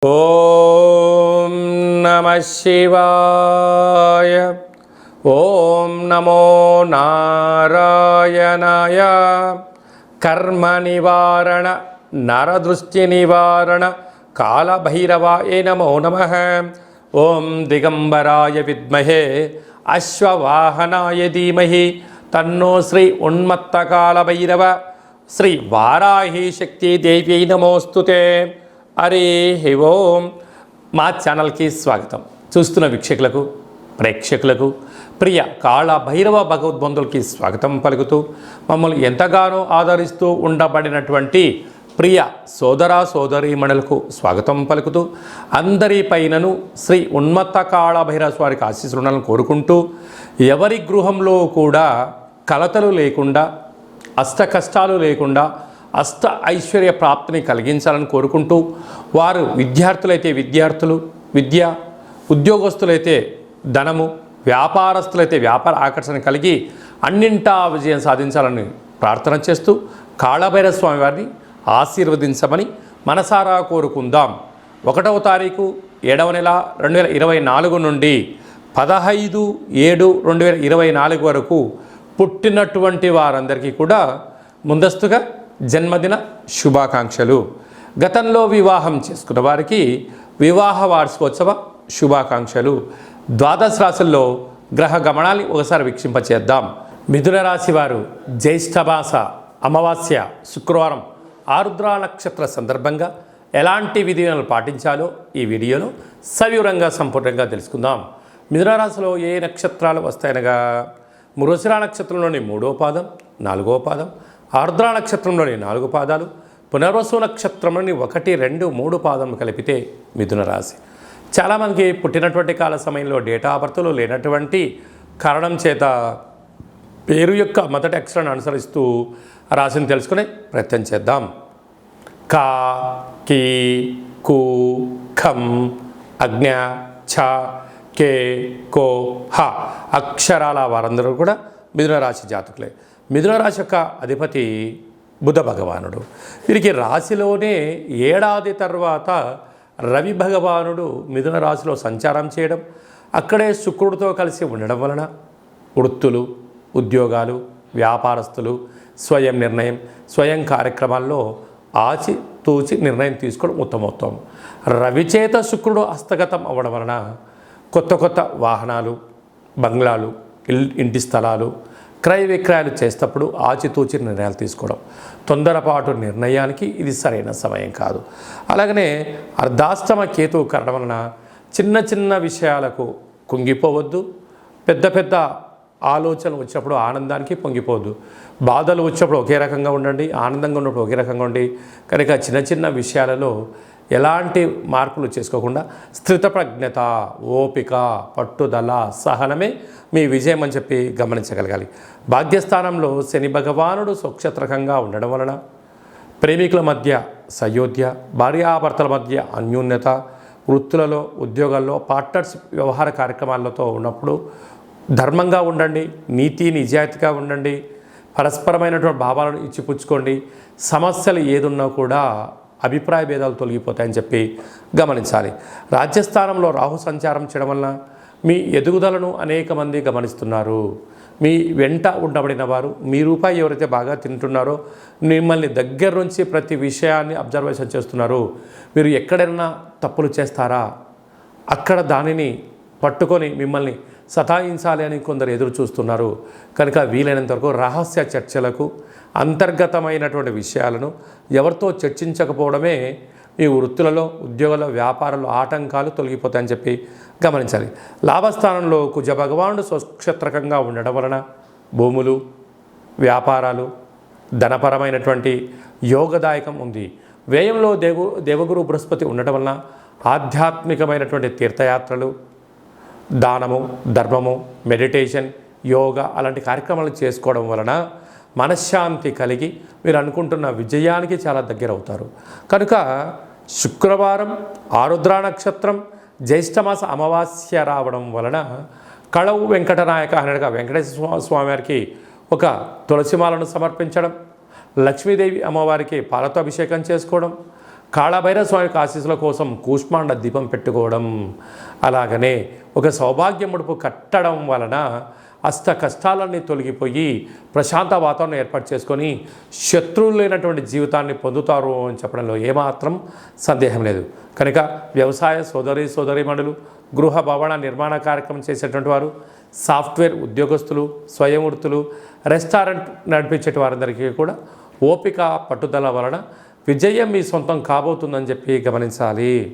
ఓం నమః శివాయ. ఓం నమో నారాయణాయ. కర్మ నివారణ నరదృష్టి నివారణ కాళభైరవాయ నమో నమః. ఓం దిగంబరాయ విద్మహే అశ్వవాహనాయ ధీమహి తన్నో శ్రీ ఉన్మత్త కాళభైరవ శ్రీ వారాహి శక్తి దేవ్యై నమోస్తుతే. హరి ఓం. మా ఛానల్కి స్వాగతం. చూస్తున్న వీక్షకులకు ప్రేక్షకులకు ప్రియ కాళభైరవ భగవద్బంధులకి స్వాగతం పలుకుతూ మమ్మల్ని ఎంతగానో ఆదరిస్తూ ఉండబడినటువంటి ప్రియ సోదర సోదరీమణులకు స్వాగతం పలుకుతూ అందరి పైనను శ్రీ ఉన్మత్త కాళభైరవ స్వారికి ఆశీస్సులను కోరుకుంటూ ఎవరి గృహంలో కూడా కలతలు లేకుండా అష్ట కష్టాలు లేకుండా అష్ట ఐశ్వర్య ప్రాప్తిని కలిగించాలని కోరుకుంటూ వారు విద్యార్థులైతే విద్యార్థులు విద్య, ఉద్యోగస్తులైతే ధనము, వ్యాపారస్తులైతే వ్యాపార ఆకర్షణ కలిగి అన్నింటా విజయం సాధించాలని ప్రార్థన చేస్తూ కాళభైరవ స్వామి వారిని ఆశీర్వదించమని మనసారా కోరుకుందాం. 1వ తారీఖు 7వ నెల 2024 నుండి 15/7/2024 వరకు పుట్టినటువంటి వారందరికీ కూడా ముందస్తుగా జన్మదిన శుభాకాంక్షలు. గతంలో వివాహం చేసుకున్న వారికి వివాహ వార్షికోత్సవ శుభాకాంక్షలు. ద్వాదశ రాశుల్లో గ్రహ గమనాన్ని ఒకసారి వీక్షింపచేద్దాం. మిథున రాశి వారు జ్యేష్ఠమాస అమావాస్య శుక్రవారం ఆరుద్ర నక్షత్ర సందర్భంగా ఎలాంటి విధిలను పాటించాలో ఈ వీడియోలో సవివరంగా సంపూర్ణంగా తెలుసుకుందాం. మిథున రాశిలో ఏ నక్షత్రాలు వస్తాయనగా మృగశిర నక్షత్రంలోని 3వ పాదం, 4వ పాదం, ఆర్ద్ర నక్షత్రంలోని 4 పాదాలు, పునర్వసు నక్షత్రంలోని 1, 2, 3 పాదం కలిపితే మిథున రాశి. చాలామందికి పుట్టినటువంటి కాల సమయంలో డేటా ఆఫ్ బర్త్లో లేనటువంటి కారణం చేత పేరు యొక్క మొదటి అక్షరాన్ని అనుసరిస్తూ రాశిని తెలుసుకునే ప్రయత్నం చేద్దాం. కా, కీ, కు, ఖం, అజ్ఞ, ఛ, కే, కో, హ అక్షరాల వారందరూ కూడా మిథున రాశి జాతకులే. మిథున రాశి యొక్క అధిపతి బుధ భగవానుడు. వీరికి రాశిలోనే ఏడాది తర్వాత రవి భగవానుడు మిథున రాశిలో సంచారం చేయడం, అక్కడే శుక్రుడితో కలిసి ఉండడం వలన వృత్తులు, ఉద్యోగాలు, వ్యాపారస్తులు స్వయం నిర్ణయం, స్వయం కార్యక్రమాల్లో ఆచితూచి నిర్ణయం తీసుకోవడం ఉత్తమోత్తం. రవిచేత శుక్రుడు హస్తగతం అవ్వడం వలన కొత్త కొత్త వాహనాలు, బంగ్లాలు, ఇంటి స్థలాలు క్రయ విక్రయాలు చేసేటప్పుడు ఆచితూచి నిర్ణయాలు తీసుకోవడం. తొందరపాటు నిర్ణయానికి ఇది సరైన సమయం కాదు. అలాగనే అర్ధాష్టమ కేతువు కారణం వలన చిన్న చిన్న విషయాలకు కుంగిపోవద్దు. పెద్ద పెద్ద ఆలోచనలు వచ్చినప్పుడు ఆనందానికి పొంగిపోవద్దు. బాధలు వచ్చినప్పుడు ఒకే రకంగా ఉండండి, ఆనందంగా ఉన్నప్పుడు ఒకే రకంగా ఉండి. కనుక చిన్న చిన్న విషయాలలో ఎలాంటి మార్పులు చేసుకోకుండా స్థితప్రజ్ఞత, ఓపిక, పట్టుదల, సహనమే మీ విజయం అని చెప్పి గమనించగలగాలి. భాగ్యస్థానంలో శని భగవానుడు స్వక్షత్రకంగా ఉండడం వలన ప్రేమికుల మధ్య సయోధ్య, భార్యాభర్తల మధ్య అన్యోన్యత, వృత్తులలో, ఉద్యోగాల్లో, పార్ట్నర్షిప్ వ్యవహార కార్యక్రమాలతో ఉన్నప్పుడు ధర్మంగా ఉండండి, నీతి నిజాయితీగా ఉండండి, పరస్పరమైనటువంటి భావాలను ఇచ్చిపుచ్చుకోండి. సమస్యలు ఏదున్నా కూడా అభిప్రాయ భేదాలు తొలగిపోతాయని చెప్పి గమనించాలి. రాజ్యస్థానంలో రాహు సంచారం చేయడం వలన మీ ఎదుగుదలను అనేక మంది గమనిస్తున్నారు. మీ వెంట ఉండబడిన వారు, మీ రూపాయి ఎవరైతే బాగా తింటున్నారో మిమ్మల్ని దగ్గర నుంచి ప్రతి విషయాన్ని అబ్జర్వేషన్ చేస్తున్నారు. మీరు ఎక్కడైనా తప్పులు చేస్తారా, అక్కడ దానిని పట్టుకొని మిమ్మల్ని సతాయించాలి అని కొందరు ఎదురు చూస్తున్నారు. కనుక వీలైనంత వరకు రహస్య చర్చలకు, అంతర్గతమైనటువంటి విషయాలను ఎవరితో చర్చించకపోవడమే మీ వృత్తులలో, ఉద్యోగాల్లో, వ్యాపారంలో ఆటంకాలు తొలగిపోతాయని చెప్పి గమనించాలి. లాభస్థానంలో కుజ భగవానుడు స్వక్షత్రకంగా ఉండడం వలన భూములు, వ్యాపారాలు, ధనపరమైనటువంటి యోగదాయకం ఉంది. వ్యయంలో దేవగురు బృహస్పతి ఉండటం వలన ఆధ్యాత్మికమైనటువంటి తీర్థయాత్రలు, దానము, ధర్మము, మెడిటేషన్, యోగా అలాంటి కార్యక్రమాలు చేసుకోవడం వలన మనశ్శాంతి కలిగి మీరు అనుకుంటున్న విజయానికి చాలా దగ్గర అవుతారు. కనుక శుక్రవారం ఆరుద్ర నక్షత్రం జ్యేష్ఠమాస అమావాస్య రావడం వలన కళవు వెంకటనాయక అనగా వెంకటేశ్వర స్వామి వారికి ఒక తులసిమాలను సమర్పించడం, లక్ష్మీదేవి అమ్మవారికి పాలతో అభిషేకం చేసుకోవడం, కాళభైరవ స్వామి యొక్క ఆశీస్సుల కోసం కూష్మాండ దీపం పెట్టుకోవడం, అలాగనే ఒక సౌభాగ్య ముడుపు కట్టడం వలన అష్ట కష్టాలన్నీ తొలగిపోయి ప్రశాంత వాతావరణం ఏర్పాటు చేసుకొని శత్రువులు లేనటువంటి జీవితాన్ని పొందుతారు అని చెప్పడంలో ఏమాత్రం సందేహం లేదు. కనుక వ్యవసాయ సోదరీమణులు, గృహ భవన నిర్మాణ కార్యక్రమం చేసేటువంటి వారు, సాఫ్ట్వేర్ ఉద్యోగస్తులు, స్వయం వృత్తులు, రెస్టారెంట్ నడిపించే వారందరికీ కూడా ఓపిక పట్టుదల వలన విజయం మీ సొంతం కాబోతుందని చెప్పి గమనించాలి.